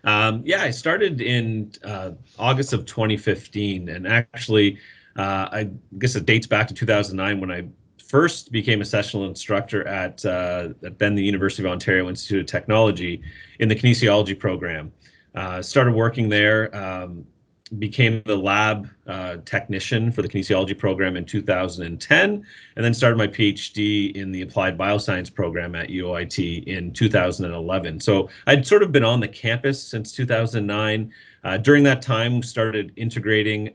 Yeah, I started in August of 2015, and actually, I guess it dates back to 2009 when I first became a sessional instructor at then the University of Ontario Institute of Technology in the kinesiology program. Started working there, became the lab technician for the kinesiology program in 2010, and then started my PhD in the applied bioscience program at UOIT in 2011. So I'd sort of been on the campus since 2009. During that time, started integrating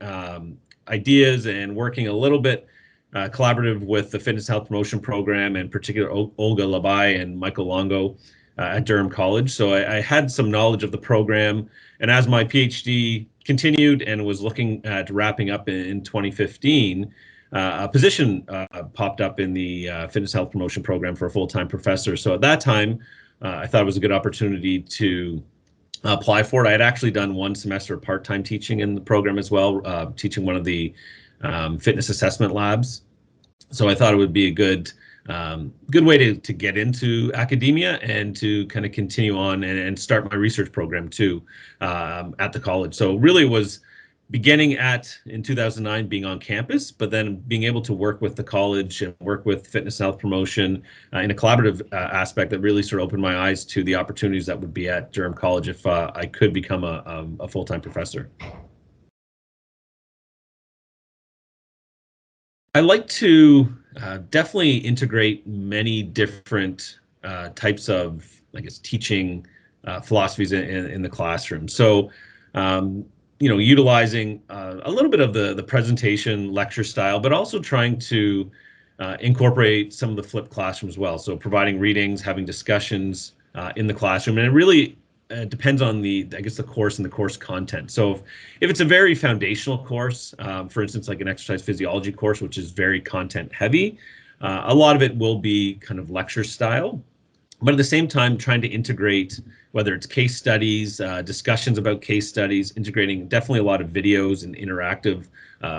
ideas and working a little bit collaborative with the fitness health promotion program, and particular Olga Labai and Michael Longo at Durham College. So I had some knowledge of the program, and as my PhD continued and was looking at wrapping up in 2015, a position popped up in the fitness health promotion program for a full-time professor. So at that time, I thought it was a good opportunity to apply for it. I had actually done one semester of part-time teaching in the program as well, teaching one of the fitness assessment labs. So I thought it would be a good way to get into academia and to kind of continue on and start my research program too at the college. So really was beginning in 2009 being on campus, but then being able to work with the college and work with fitness and health promotion in a collaborative aspect that really sort of opened my eyes to the opportunities that would be at Durham College if I could become a full-time professor. I like to definitely integrate many different types of, I guess, teaching philosophies in the classroom. So, utilizing a little bit of the presentation lecture style, but also trying to incorporate some of the flipped classroom as well. So, providing readings, having discussions in the classroom, and it really depends on the course and the course content. So if it's a very foundational course, for instance, like an exercise physiology course, which is very content heavy, a lot of it will be kind of lecture style. But at the same time, trying to integrate, whether it's case studies, discussions about case studies, integrating definitely a lot of videos and interactive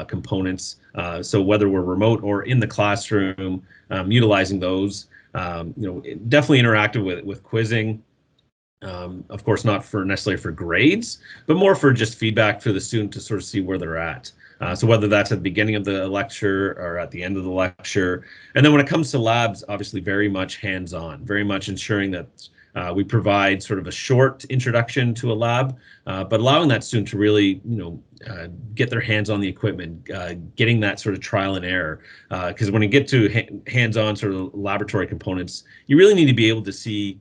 components. So whether we're remote or in the classroom, utilizing those, definitely interactive with quizzing. Of course, not for necessarily for grades, but more for just feedback for the student to sort of see where they're at. So whether that's at the beginning of the lecture or at the end of the lecture. And then when it comes to labs, obviously very much hands-on, very much ensuring that we provide sort of a short introduction to a lab, but allowing that student to really, get their hands on the equipment, getting that sort of trial and error. Because when you get to hands-on sort of laboratory components, you really need to be able to see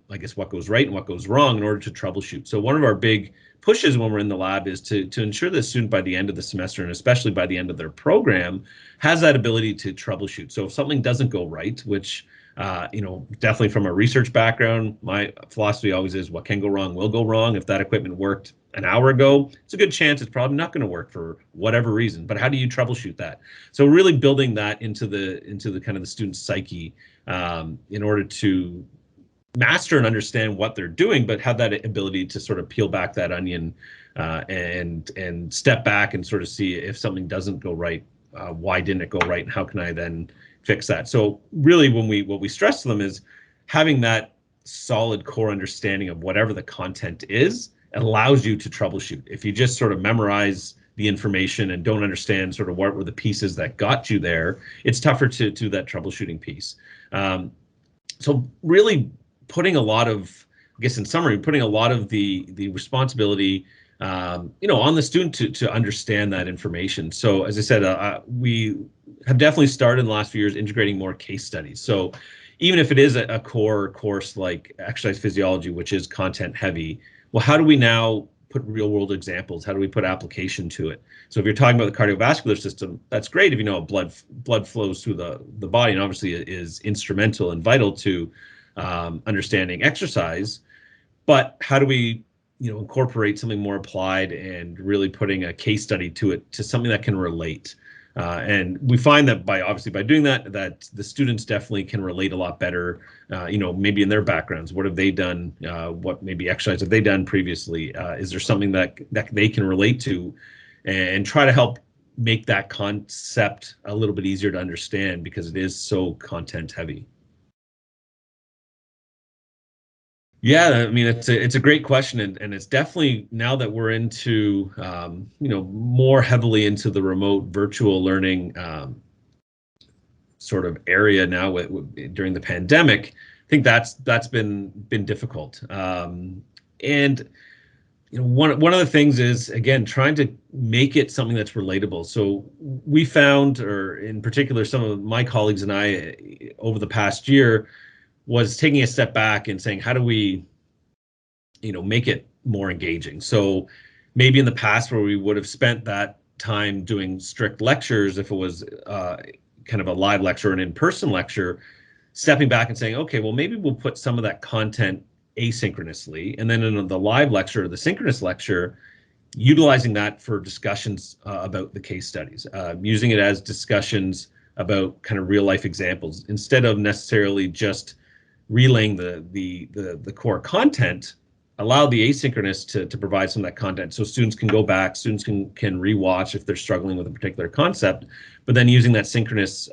I guess what goes right and what goes wrong in order to troubleshoot. So one of our big pushes when we're in the lab is to ensure the student by the end of the semester, and especially by the end of their program, has that ability to troubleshoot. So if something doesn't go right, which definitely from a research background, my philosophy always is what can go wrong will go wrong. If that equipment worked an hour ago, it's a good chance it's probably not going to work for whatever reason. But how do you troubleshoot that? So really building that into the kind of the student's psyche in order to master and understand what they're doing, but have that ability to sort of peel back that onion and step back and sort of see if something doesn't go right, why didn't it go right, and how can I then fix that? So really, what we stress to them is having that solid core understanding of whatever the content is allows you to troubleshoot. If you just sort of memorize the information and don't understand sort of what were the pieces that got you there, it's tougher to do that troubleshooting piece. So really putting a lot of, I guess in summary, putting a lot of the responsibility, on the student to understand that information. So as I said, we have definitely started in the last few years integrating more case studies. So even if it is a core course like exercise physiology, which is content heavy, well, how do we now put real world examples? How do we put application to it? So if you're talking about the cardiovascular system, that's great if you know blood flows through the body, and obviously it is instrumental and vital to understanding exercise. But how do we incorporate something more applied and really putting a case study to it, to something that can relate? And we find that by doing that the students definitely can relate a lot better, maybe in their backgrounds. What have they done? What maybe exercise have they done previously? Is there something that they can relate to, and try to help make that concept a little bit easier to understand, because it is so content heavy. Yeah, I mean it's a great question, and it's definitely now that we're into more heavily into the remote virtual learning sort of area now during the pandemic. I think that's been difficult, and one of the things is again trying to make it something that's relatable. So we found, or in particular, some of my colleagues and I over the past year was taking a step back and saying, how do we make it more engaging. So maybe in the past where we would have spent that time doing strict lectures, if it was kind of a live lecture, an in-person lecture, stepping back and saying, okay, well, maybe we'll put some of that content asynchronously. And then in the live lecture or the synchronous lecture, utilizing that for discussions about the case studies, using it as discussions about kind of real life examples instead of necessarily just relaying the core content. Allow the asynchronous to provide some of that content so students can go back, students can rewatch if they're struggling with a particular concept, but then using that synchronous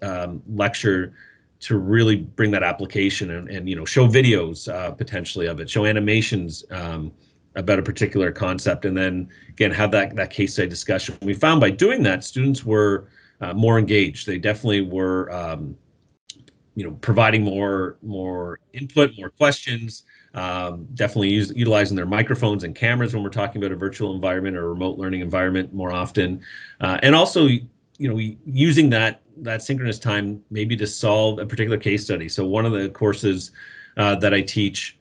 lecture to really bring that application and show videos potentially of it, show animations about a particular concept, and then again have that case study discussion. We found by doing that, students were more engaged. They definitely were providing more input, more questions, definitely utilizing their microphones and cameras when we're talking about a virtual environment or a remote learning environment more often, and also using that synchronous time maybe to solve a particular case study. So one of the courses that I teach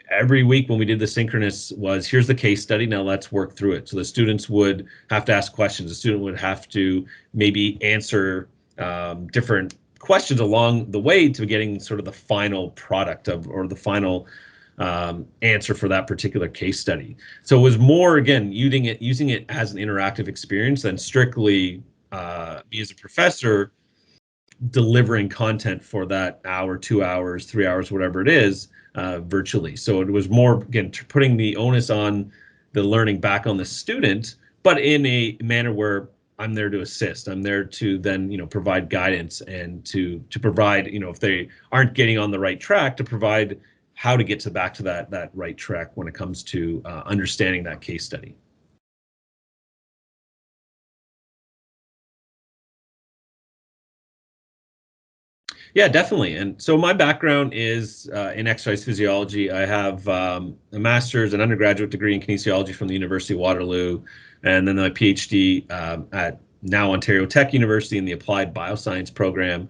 every week when we did the synchronous was, here's the case study, now let's work through it. So the students would have to ask questions. The student would have to maybe answer different questions along the way to getting sort of the final product or the final answer for that particular case study. So it was more, again, using it as an interactive experience than strictly me as a professor delivering content for that hour, 2 hours, 3 hours, whatever it is, virtually. So it was more, again, putting the onus on the learning back on the student, but in a manner where I'm there to assist. I'm there to then, provide guidance and to provide, if they aren't getting on the right track, to provide how to get back to that right track when it comes to understanding that case study. Yeah, definitely. And so my background is in exercise physiology. I have a master's and undergraduate degree in kinesiology from the University of Waterloo, and then my PhD at now Ontario Tech University in the Applied Bioscience program.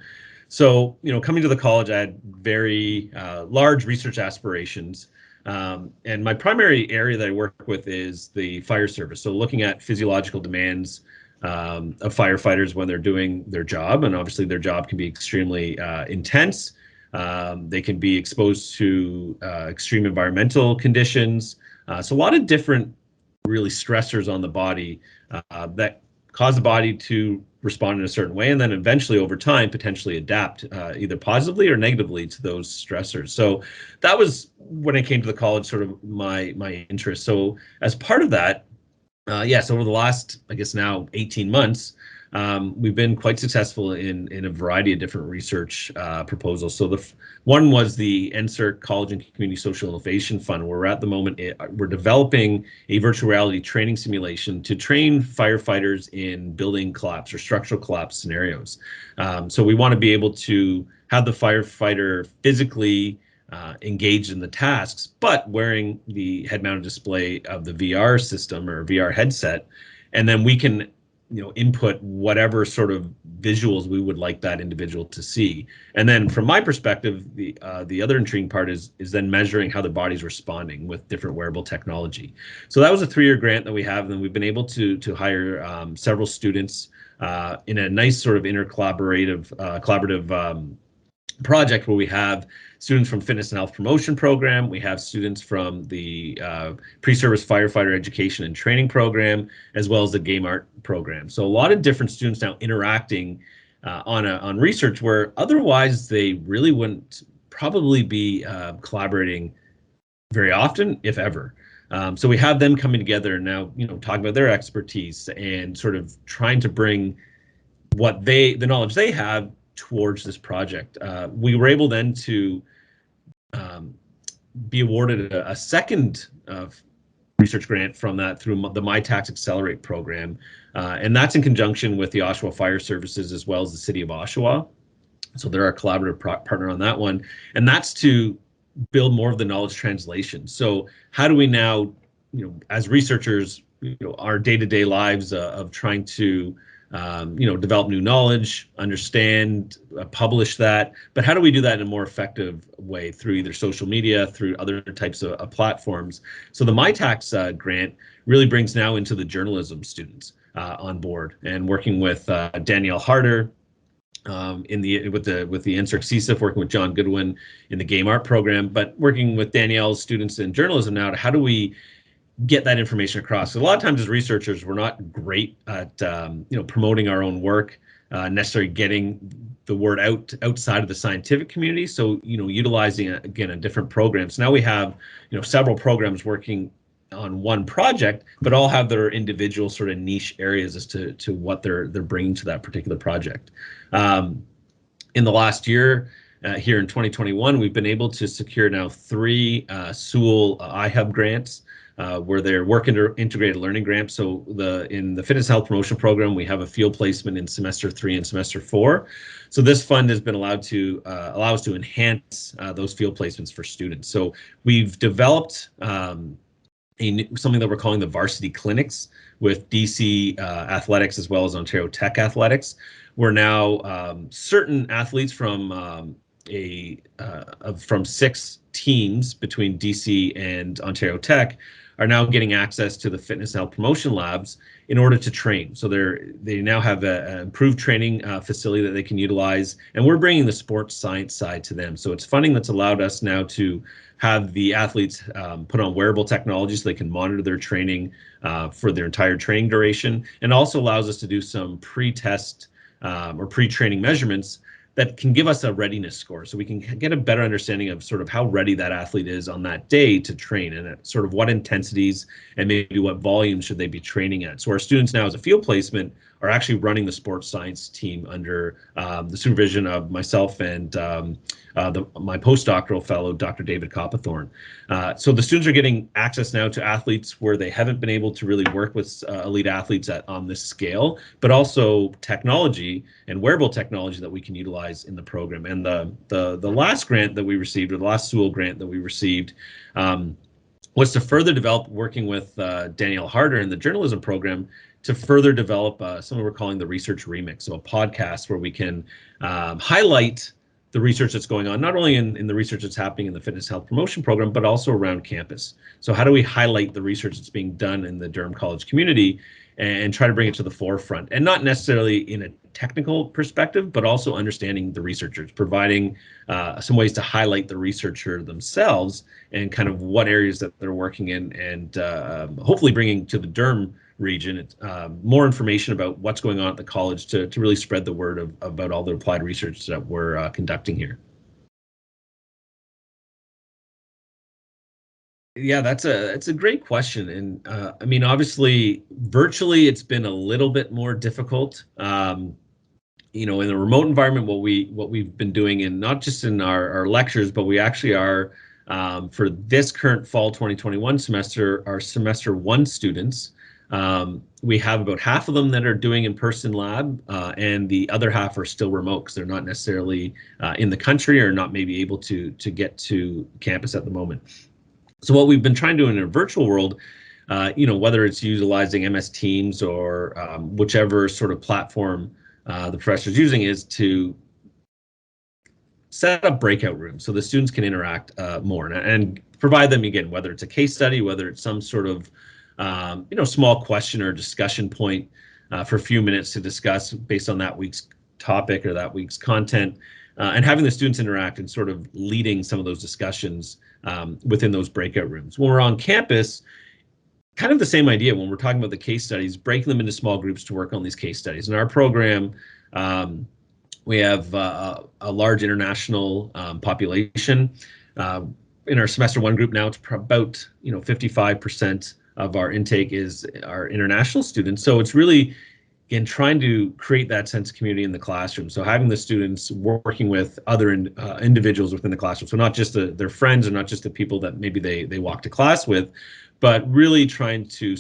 So, coming to the college, I had very large research aspirations. And my primary area that I work with is the fire service. So looking at physiological demands of firefighters when they're doing their job. And obviously, their job can be extremely intense. They can be exposed to extreme environmental conditions. So, a lot of different, really, stressors on the body that cause the body to respond in a certain way, and then eventually, over time, potentially adapt either positively or negatively to those stressors. So, that was when I came to the college, sort of my interest. So, as part of that, yes, over the last, I guess now 18 months, we've been quite successful in a variety of different research proposals. So one was the NSERC College and Community Social Innovation Fund, where we're at the moment, we're developing a virtual reality training simulation to train firefighters in building collapse or structural collapse scenarios. So we want to be able to have the firefighter physically engaged in the tasks, but wearing the head-mounted display of the VR system or VR headset, and then we can, input whatever sort of visuals we would like that individual to see. And then, from my perspective, the other intriguing part is then measuring how the body's responding with different wearable technology. So that was a 3-year grant that we have, and then we've been able to hire several students in a nice sort of collaborative project where we have students from fitness and health promotion program. We have students from the pre-service firefighter education and training program, as well as the game art program. So a lot of different students now interacting on research where otherwise they really wouldn't probably be collaborating very often, if ever. So we have them coming together and now, talking about their expertise and sort of trying to bring the knowledge they have towards this project. We were able then to be awarded a second research grant from that through the MyTax Accelerate program. And that's in conjunction with the Oshawa Fire Services as well as the City of Oshawa. So they're our collaborative partner on that one. And that's to build more of the knowledge translation. So how do we now, as researchers, our day-to-day lives of trying to develop new knowledge, understand, publish that. But how do we do that in a more effective way through either social media, through other types of platforms? So the MyTax grant really brings now into the journalism students on board, and working with Danielle Harder with the NSERC CSIF, working with John Goodwin in the game art program, but working with Danielle's students in journalism now to how do we get that information across. So a lot of times as researchers, we're not great at promoting our own work, necessarily getting the word outside of the scientific community. So utilizing again a different program. So now we have several programs working on one project, but all have their individual sort of niche areas as to what they're bringing to that particular project. In the last year, here in 2021, we've been able to secure now 3 Sewell iHub grants. Where they're working to integrated learning grants. So in the fitness health promotion program, we have a field placement in semester 3 and semester 4. So this fund has been allowed to allow us to enhance those field placements for students. So we've developed something that we're calling the varsity clinics with DC Athletics as well as Ontario Tech Athletics. We're now certain athletes from 6 teams between DC and Ontario Tech are now getting access to the fitness health promotion labs in order to train. So they now have an improved training facility that they can utilize, and we're bringing the sports science side to them. So it's funding that's allowed us now to have the athletes put on wearable technology so they can monitor their training for their entire training duration, and also allows us to do some pre-test or pre-training measurements that can give us a readiness score, so we can get a better understanding of sort of how ready that athlete is on that day to train, and sort of what intensities and maybe what volumes should they be training at. So our students now as a field placement are actually running the sports science team under the supervision of myself and my postdoctoral fellow, Dr. David Coppathorne. So the students are getting access now to athletes where they haven't been able to really work with elite athletes on this scale, but also technology and wearable technology that we can utilize in the program. And the last grant that we received, or the last Sewell grant that we received, was to further develop, working with Danielle Harder in the journalism program, to further develop something we're calling the Research Remix, so a podcast where we can highlight the research that's going on, not only in the research that's happening in the fitness health promotion program, but also around campus. So how do we highlight the research that's being done in the Durham College community and try to bring it to the forefront, and not necessarily in a technical perspective, but also understanding the researchers, providing some ways to highlight the researcher themselves and kind of what areas that they're working in, and hopefully bringing to the Durham region more information about what's going on at the college to really spread the word about all the applied research that we're conducting here. Yeah, it's a great question, and I mean, obviously, virtually it's been a little bit more difficult. In a remote environment, what we've been doing, and not just in our lectures, but we actually are for this current fall 2021 semester, our semester 1 students. We have about half of them that are doing in-person lab, and the other half are still remote because they're not necessarily in the country or not maybe able to get to campus at the moment. So what we've been trying to do in a virtual world, whether it's utilizing MS Teams or whichever sort of platform the professor's using, is to set up breakout rooms so the students can interact more and provide them, again, whether it's a case study, whether it's some sort of small question or discussion point for a few minutes to discuss based on that week's topic or that week's content, and having the students interact and sort of leading some of those discussions within those breakout rooms. When we're on campus, kind of the same idea when we're talking about the case studies, breaking them into small groups to work on these case studies. In our program, we have a large international population. In our semester 1 group now, it's about 55% of our intake is our international students. So it's really again, trying to create that sense of community in the classroom. So having the students working with other individuals within the classroom. So not just their friends or not just the people that maybe they walk to class with, but really trying to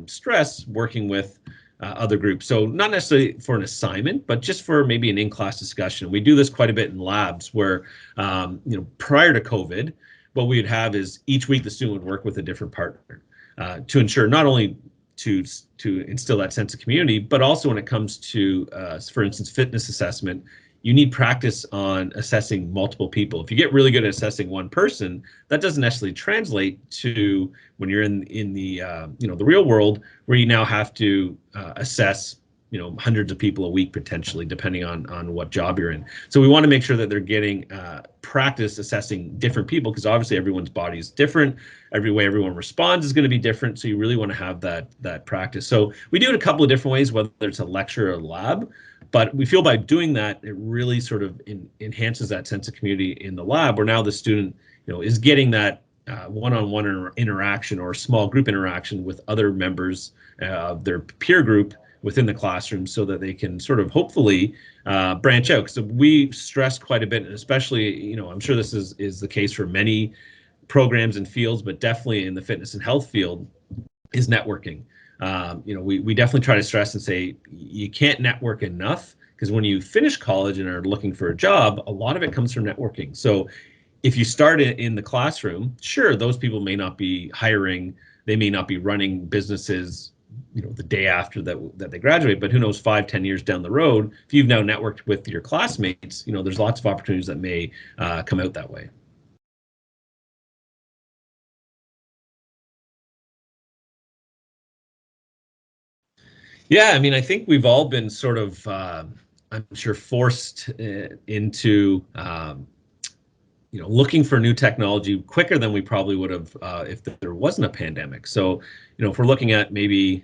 stress working with other groups. So not necessarily for an assignment, but just for maybe an in-class discussion. We do this quite a bit in labs where, prior to COVID, what we would have is each week the student would work with a different partner to ensure not only to instill that sense of community, but also when it comes to, for instance, fitness assessment, you need practice on assessing multiple people. If you get really good at assessing one person, that doesn't necessarily translate to when you're in the the real world, where you now have to assess hundreds of people a week potentially, depending on what job you're in. So we want to make sure that they're getting practice assessing different people, because obviously everyone's body is different. Every way everyone responds is going to be different. So you really want to have that practice. So we do it a couple of different ways, whether it's a lecture or a lab. But we feel by doing that, it really sort of enhances that sense of community in the lab, where now the student, is getting that one-on-one interaction or small group interaction with other members of their peer group within the classroom, so that they can sort of hopefully branch out. So we stress quite a bit, and especially, I'm sure this is the case for many programs and fields, but definitely in the fitness and health field, is networking. We definitely try to stress and say you can't network enough, because when you finish college and are looking for a job, a lot of it comes from networking. So if you start in the classroom, sure, those people may not be hiring, they may not be running businesses, the day after that they graduate, but who knows, 5-10 years down the road, if you've now networked with your classmates, there's lots of opportunities that may come out that way. Yeah, I mean, I think we've all been sort of, I'm sure, forced into, looking for new technology quicker than we probably would have if there wasn't a pandemic. So, if we're looking at maybe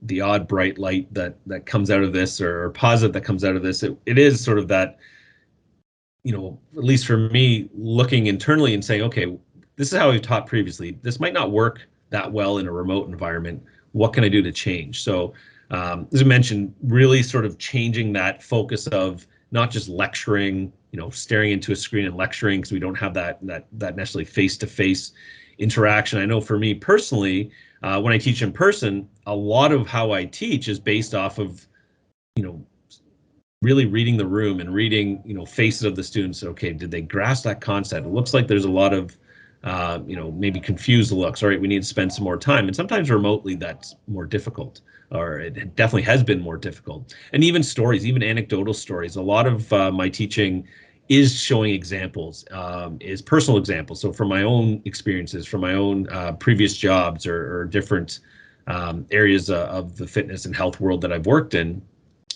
the odd bright light that comes out of this, or positive that comes out of this, it is sort of that, at least for me, looking internally and saying, okay, this is how we've taught previously. This might not work that well in a remote environment. What can I do to change? So, as I mentioned, really sort of changing that focus of not just lecturing, staring into a screen and lecturing, because we don't have that necessarily face-to-face interaction. I know for me personally, when I teach in person, a lot of how I teach is based off of, really reading the room and reading, faces of the students. Okay, did they grasp that concept? It looks like there's a lot of, maybe confused looks. All right, we need to spend some more time. And sometimes remotely, that's more difficult, or it definitely has been more difficult. And even stories, even anecdotal stories. A lot of my teaching is showing examples, is personal examples. So from my own experiences, from my own previous jobs, or different areas of the fitness and health world that I've worked in.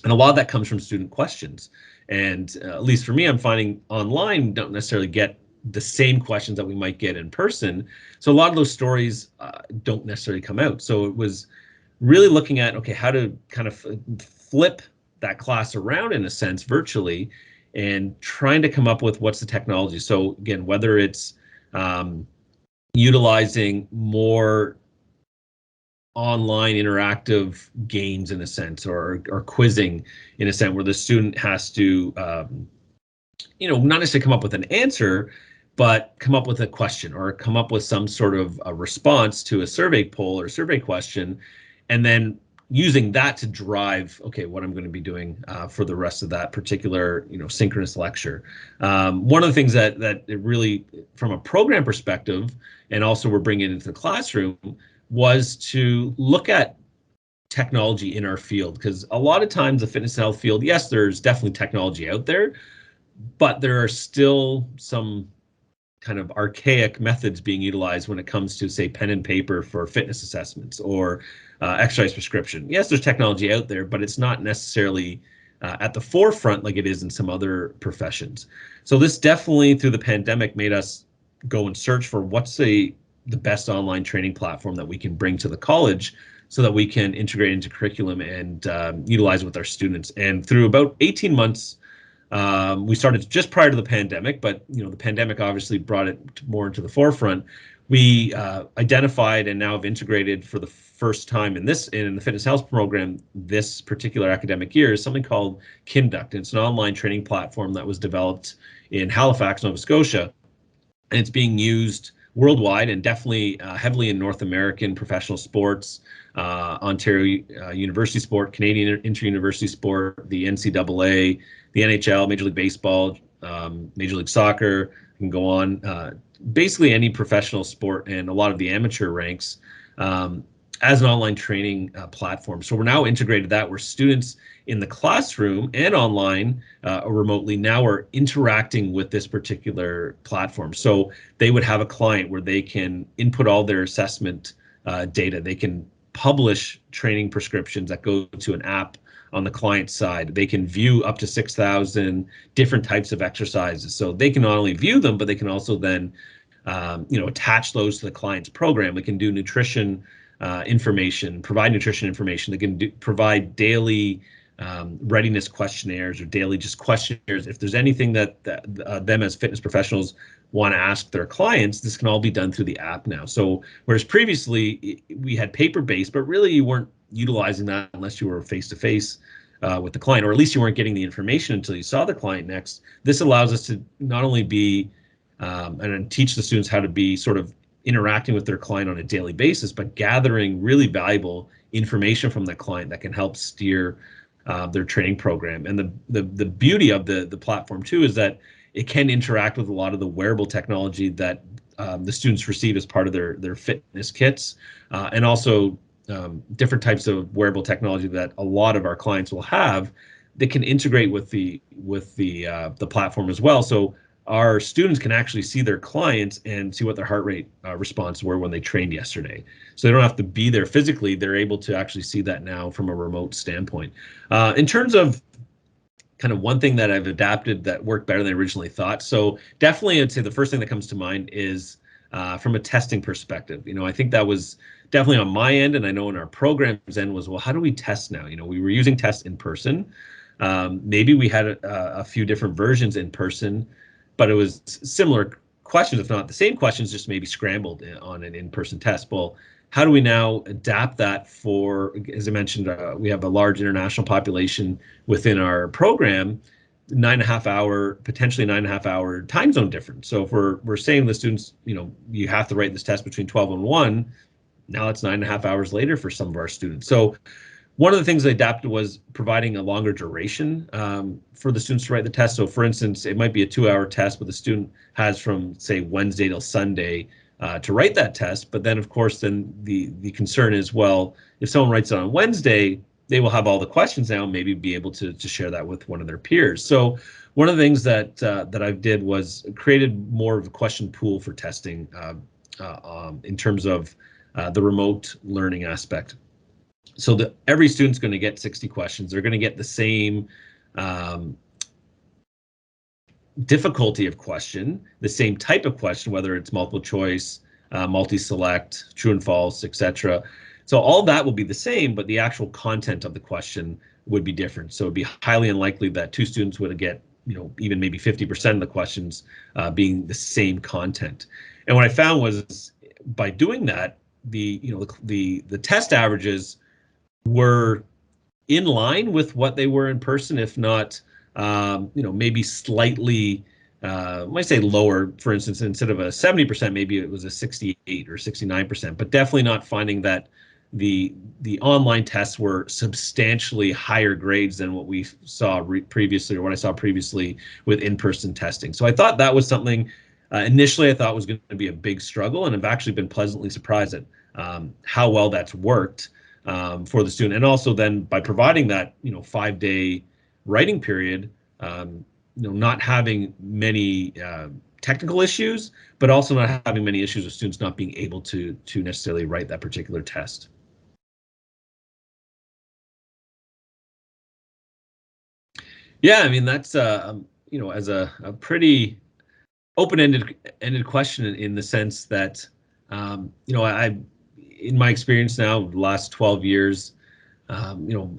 And a lot of that comes from student questions. And at least for me, I'm finding online we don't necessarily get the same questions that we might get in person. So a lot of those stories don't necessarily come out. So it was really looking at, okay, how to kind of flip that class around in a sense virtually, and trying to come up with what's the technology. So again, whether it's utilizing more online interactive games in a sense, or quizzing in a sense, where the student has to not necessarily come up with an answer, but come up with a question, or come up with some sort of a response to a survey poll or survey question, and then using that to drive, okay, what I'm going to be doing for the rest of that particular synchronous lecture. One of the things that it really, from a program perspective, and also we're bringing it into the classroom, was to look at technology in our field, because a lot of times the fitness and health field, yes, there's definitely technology out there, but there are still some kind of archaic methods being utilized when it comes to, say, pen and paper for fitness assessments, or exercise prescription. Yes, there's technology out there, but it's not necessarily at the forefront like it is in some other professions. So this definitely, through the pandemic, made us go and search for what's the best online training platform that we can bring to the college, so that we can integrate into curriculum and utilize with our students. And through about 18 months, we started just prior to the pandemic, but the pandemic obviously brought it more into the forefront. we identified and now have integrated for the first time in the fitness health program this particular academic year is something called Kinduct. It's an online training platform that was developed in Halifax, Nova Scotia, and it's being used worldwide and definitely heavily in North American professional sports, Ontario University Sport, Canadian Inter-University Sport, the NCAA, the NHL, Major League Baseball, Major League Soccer, can go on, basically any professional sport and a lot of the amateur ranks, as an online training platform. So we're now integrated that where students in the classroom and online or remotely now are interacting with this particular platform. So they would have a client where they can input all their assessment data. They can publish training prescriptions that go to an app on the client side. They can view up to 6,000 different types of exercises. So they can not only view them, but they can also then attach those to the client's program. They can do nutrition information, provide nutrition information. They can provide daily readiness questionnaires or daily just questionnaires. If there's anything that them as fitness professionals want to ask their clients, this can all be done through the app now. So whereas previously we had paper-based, but really you weren't utilizing that unless you were face-to-face with the client, or at least you weren't getting the information until you saw the client next. This allows us to not only be and teach the students how to be sort of interacting with their client on a daily basis, but gathering really valuable information from the client that can help steer their training program. And the beauty of the platform too is that it can interact with a lot of the wearable technology that the students receive as part of their fitness kits, and also different types of wearable technology that a lot of our clients will have that can integrate with the platform as well. So our students can actually see their clients and see what their heart rate response were when they trained yesterday. So they don't have to be there physically. They're able to actually see that now from a remote standpoint. In terms of kind of one thing that I've adapted that worked better than I originally thought. So definitely I'd say the first thing that comes to mind is from a testing perspective. I think that was definitely on my end, and I know in our program's end was, well, how do we test now? We were using tests in person. Maybe we had a few different versions in person, but it was similar questions, if not the same questions, just maybe scrambled on an in-person test. Well, how do we now adapt that for, as I mentioned, we have a large international population within our program, 9.5 hour, potentially 9.5 hour time zone difference. So if we're saying to the students, you have to write this test between 12 and 1, now it's 9.5 hours later for some of our students. So one of the things I adapted was providing a longer duration for the students to write the test. So for instance, it might be a 2-hour test, but the student has from, say, Wednesday till Sunday to write that test. But then, of course, then the concern is, well, if someone writes it on Wednesday, they will have all the questions now and maybe be able to share that with one of their peers. So one of the things that I did was created more of a question pool for testing in terms of the remote learning aspect. So that every student's going to get 60 questions. They're going to get the same difficulty of question, the same type of question, whether it's multiple choice, multi-select, true and false, etc. So all that will be the same, but the actual content of the question would be different. So it'd be highly unlikely that two students would get, even maybe 50% of the questions being the same content. And what I found was by doing that, the test averages were in line with what they were in person, if not, maybe slightly, I might say lower. For instance, instead of a 70%, maybe it was a 68 or 69%, but definitely not finding that the online tests were substantially higher grades than what we saw previously, or what I saw previously with in-person testing. So I thought that was something initially I thought was going to be a big struggle, and I've actually been pleasantly surprised at how well that's worked for the student. And also then by providing that 5-day writing period, not having many technical issues, but also not having many issues with students not being able to necessarily write that particular test. Yeah, I mean that's as a pretty open-ended question in the sense that I in my experience now the last 12 years,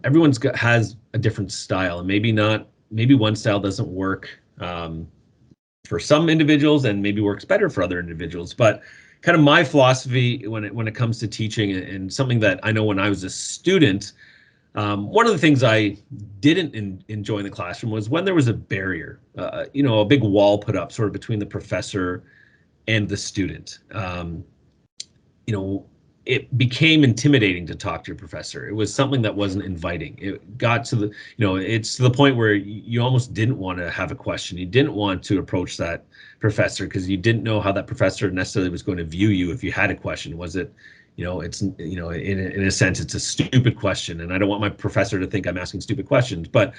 everyone's has a different style, and maybe one style doesn't work for some individuals and maybe works better for other individuals. But kind of my philosophy when it comes to teaching, and something that I know when I was a student, one of the things I didn't enjoy in the classroom was when there was a barrier, a big wall put up sort of between the professor and the student. You know, it became intimidating to talk to your professor. It was something that wasn't inviting. It got to it's to the point where you almost didn't want to have a question. You didn't want to approach that professor because you didn't know how that professor necessarily was going to view you if you had a question. Was it, in a sense, it's a stupid question, and I don't want my professor to think I'm asking stupid questions. But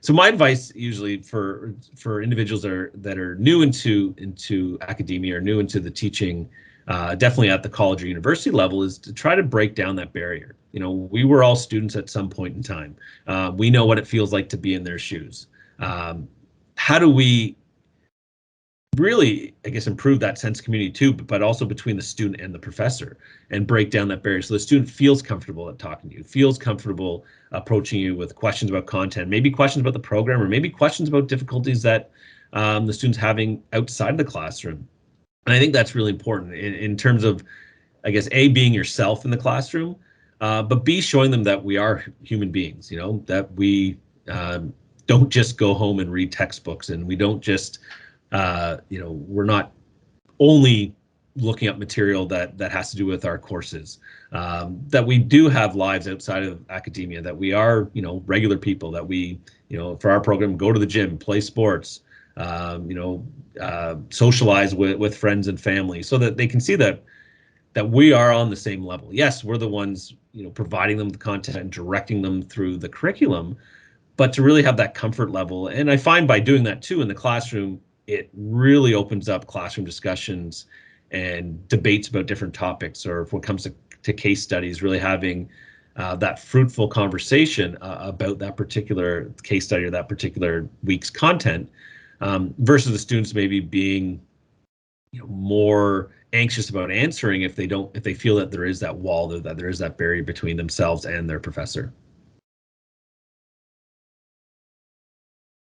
so my advice usually for individuals that are new into academia or new into the teaching, definitely at the college or university level, is to try to break down that barrier. We were all students at some point in time. We know what it feels like to be in their shoes. How do we really, I guess, improve that sense of community too, but also between the student and the professor, and break down that barrier so the student feels comfortable at talking to you, feels comfortable approaching you with questions about content, maybe questions about the program, or maybe questions about difficulties that the student's having outside of the classroom. And I think that's really important in terms of, I guess, A, being yourself in the classroom, but B, showing them that we are human beings, that we don't just go home and read textbooks, and we don't just, we're not only looking up material that has to do with our courses, that we do have lives outside of academia, that we are, regular people, that we, for our program, go to the gym, play sports, socialize with friends and family, so that they can see that we are on the same level. Yes, we're the ones, providing them the content and directing them through the curriculum, but to really have that comfort level. And I find by doing that too in the classroom, it really opens up classroom discussions and debates about different topics, or if it comes to case studies, really having that fruitful conversation about that particular case study or that particular week's content, versus the students maybe being more anxious about answering if they feel that there is that wall, that there is that barrier between themselves and their professor.